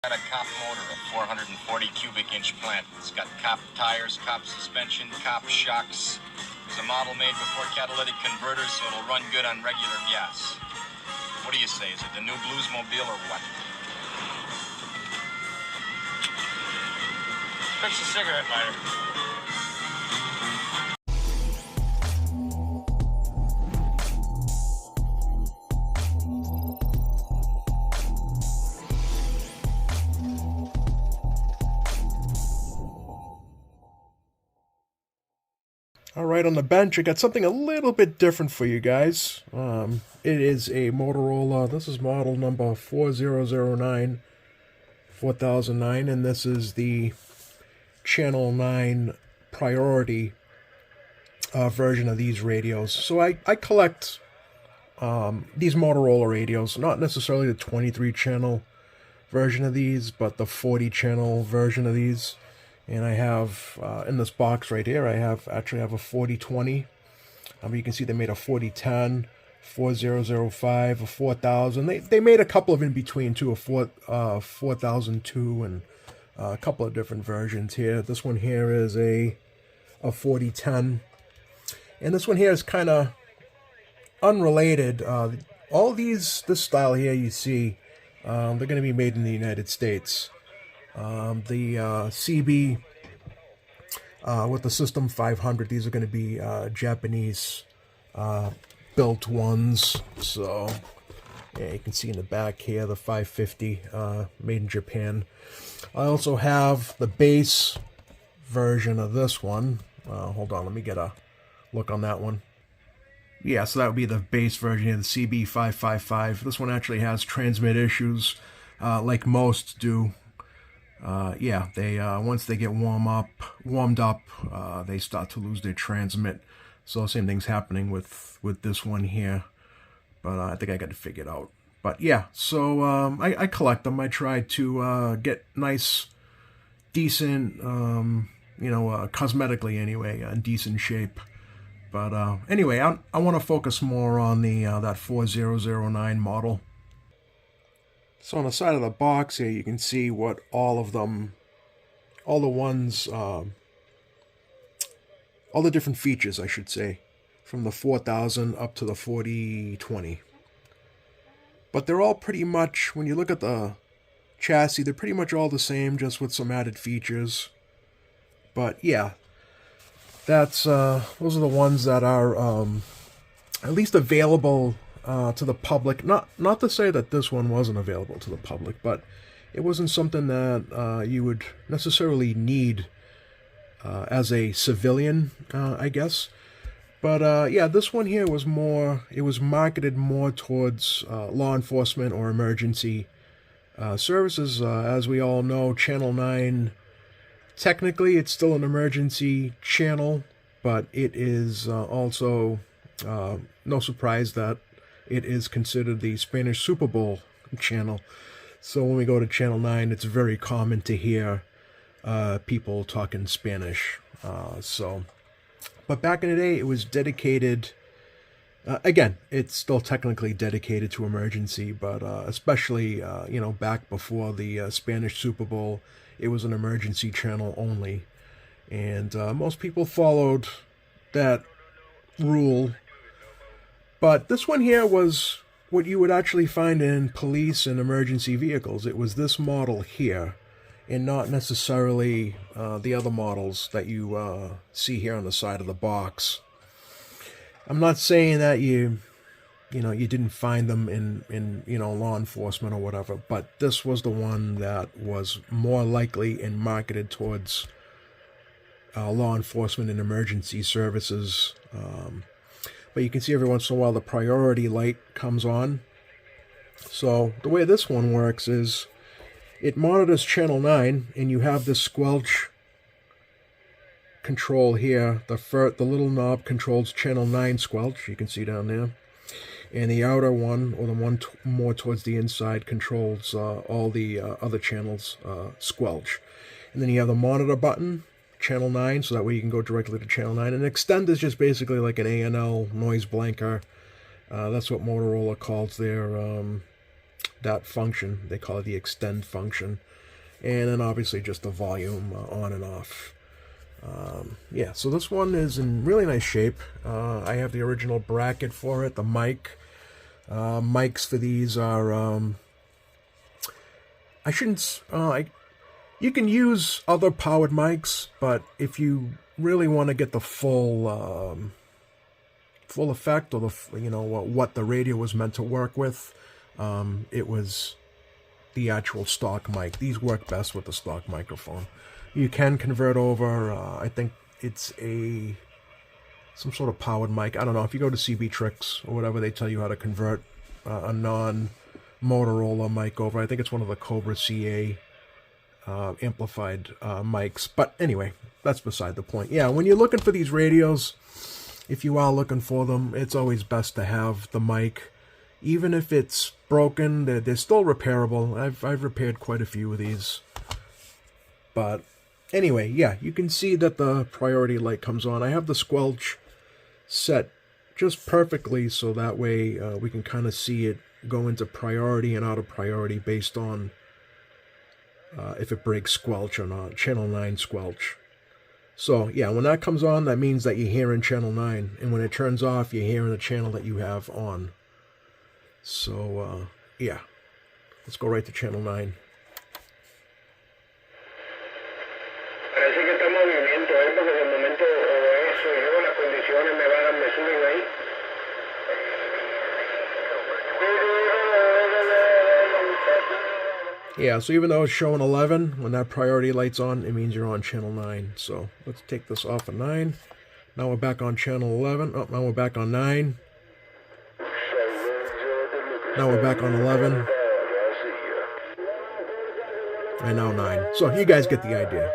Got a cop motor, a 440 cubic inch plant. It's got cop tires, cop suspension, cop shocks. It's a model made before catalytic converters, so it'll run good on regular gas. What do you say? Is it the new Bluesmobile or what? Fix a cigarette lighter. Alright, on the bench, I got something a little bit different for you guys. It is a Motorola, this is model number 4009, 4009, and this is the Channel 9 Priority version of these radios. So I collect these Motorola radios, not necessarily the 23 channel version of these, but the 40 channel version of these. And I have, in this box right here, I actually have a 4020. You can see they made a 4010, 4005, a 4000. They made a couple of in between too, a 4002 and a couple of different versions here. This one here is a 4010. And this one here is kind of unrelated. All this style here you see, they're going to be made in the United States. The CB with the System 500, these are going to be Japanese built ones. So yeah, you can see in the back here the 550 made in Japan. I also have the base version of this one. Hold on, let me get a look on that one. Yeah, so that would be the base version of the CB555. This one actually has transmit issues, like most do. Yeah, they once they get warmed up, they start to lose their transmit. So same thing's happening with this one here, but I think I got it figured out. But yeah, so I collect them. I try to get nice, decent, cosmetically anyway, in decent shape. But anyway, I want to focus more on the that 4009 model. So on the side of the box here, you can see what all the different features, I should say, from the 4000 up to the 4020. But they're all pretty much, when you look at the chassis, they're pretty much all the same, just with some added features. But yeah, those are the ones that are at least available to the public. Not to say that this one wasn't available to the public, but it wasn't something that you would necessarily need as a civilian, I guess. But yeah, this one here was it was marketed more towards law enforcement or emergency services. As we all know, Channel 9, technically it's still an emergency channel, but it is also no surprise that it is considered the Spanish Super Bowl channel. So when we go to Channel 9, it's very common to hear people talking Spanish. But back in the day, it was dedicated, again, it's still technically dedicated to emergency, but especially, back before the Spanish Super Bowl, it was an emergency channel only. And most people followed that rule. But this one here was what you would actually find in police and emergency vehicles. It was this model here, and not necessarily the other models that you see here on the side of the box. I'm not saying that you didn't find them in law enforcement or whatever, but this was the one that was more likely and marketed towards law enforcement and emergency services. But you can see every once in a while the priority light comes on. So the way this one works is it monitors Channel 9, and you have this squelch control here. The little knob controls Channel 9 squelch, you can see down there. And the outer one, or the one more towards the inside, controls all the other channels squelch. And then you have the monitor button, Channel 9, so that way you can go directly to Channel 9. And Extend is just basically like an A&L noise blanker. That's what Motorola calls their that function. They call it the extend function. And then obviously just the volume on and off. Yeah, so this one is in really nice shape. I have the original bracket for it, the mic. Mics for these are, I shouldn't, you can use other powered mics, but if you really want to get the full effect, or what the radio was meant to work with, it was the actual stock mic. These work best with the stock microphone. You can convert over, I think it's some sort of powered mic. I don't know, if you go to CB Tricks or whatever, they tell you how to convert a non-Motorola mic over. I think it's one of the Cobra CA amplified mics. But anyway, that's beside the point. Yeah, when you're looking for these radios, if you are looking for them, it's always best to have the mic. Even if it's broken, they're still repairable. I've repaired quite a few of these. But anyway, yeah, you can see that the priority light comes on. I have the squelch set just perfectly, so that way we can kind of see it go into priority and out of priority based on if it breaks squelch or not, channel 9 squelch. So yeah, when that comes on, that means that you're hearing channel 9, and when it turns off, you're hearing the channel that you have on. So yeah, let's go right to channel 9. Parece que está movimiento, porque de momento o eso yo, las condiciones me suben ahí. Yeah, so even though it's showing 11, when that priority light's on, it means you're on channel 9. So let's take this off of 9. Now we're back on channel 11. Oh, now we're back on 9. Now we're back on 11. And now 9. So you guys get the idea.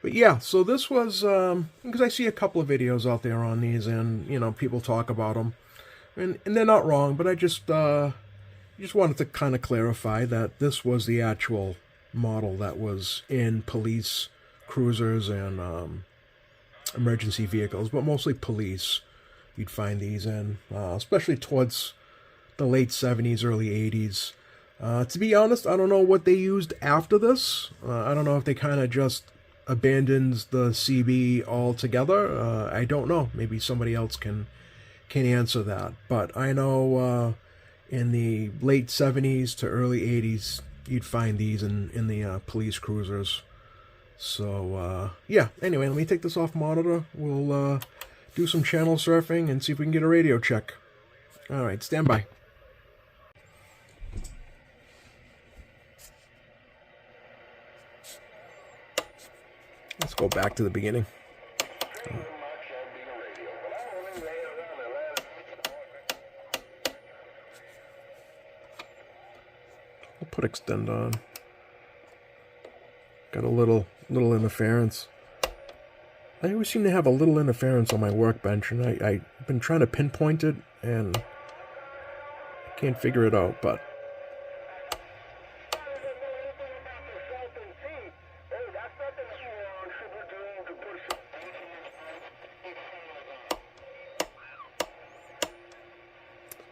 But yeah, so this was, because I see a couple of videos out there on these, and, people talk about them. And they're not wrong, but I just wanted to kind of clarify that this was the actual model that was in police cruisers and emergency vehicles, but mostly police. You'd find these in, especially towards the late 70s, early 80s. To be honest, I don't know what they used after this. I don't know if they kind of just abandoned the CB altogether. I don't know. Maybe somebody else can answer that. But I know in the late 70s to early 80s, you'd find these in the police cruisers. So, yeah. Anyway, let me take this off monitor. We'll do some channel surfing and see if we can get a radio check. All right, stand by. Let's go back to the beginning. I'll put extend on. Got a little interference. I always seem to have a little interference on my workbench, and I've been trying to pinpoint it, and I can't figure it out, but...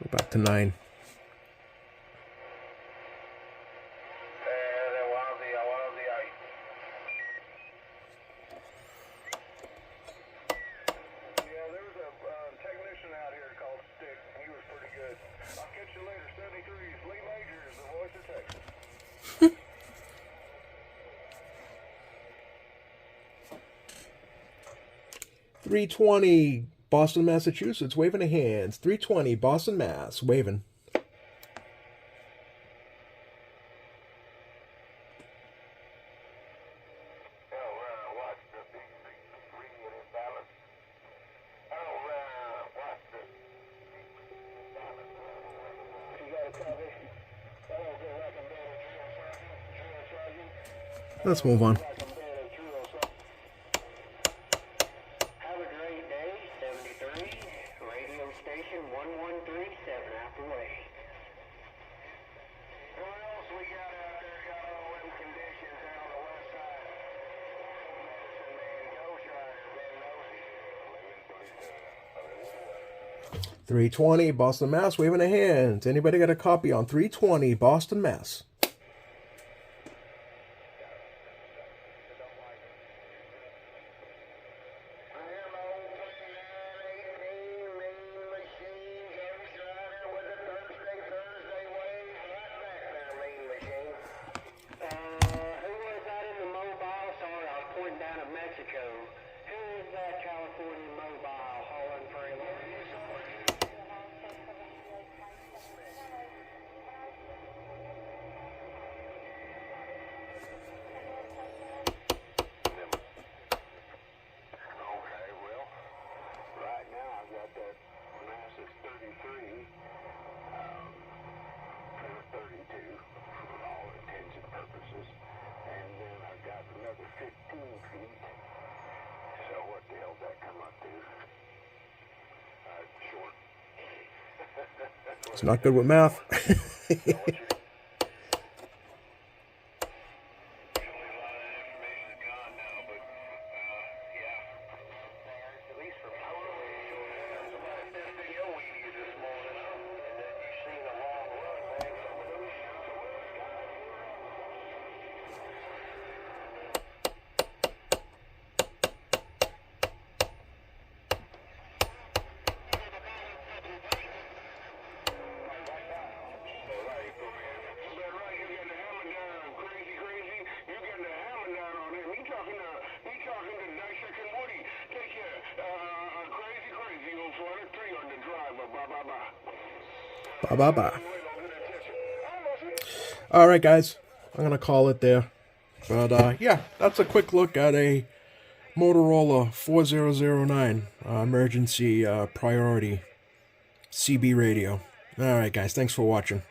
Go back to 9. I'll catch you later, 73's Lee Majors, the voice of Texas. 320 Boston, Massachusetts, waving of hands. 320 Boston, Mass, waving. Let's move on. Have a great day, 73, radio station 1137 out the way. What else we got out there? Got all them conditions out on the west side. Medicine man, Ghost Rider, 320 Boston, Mass. Waving a hand. Anybody got a copy on 320 Boston, Mass? It's not good with math. Bye. All right, guys. I'm going to call it there. But, yeah, that's a quick look at a Motorola 4009 emergency priority CB radio. All right, guys. Thanks for watching.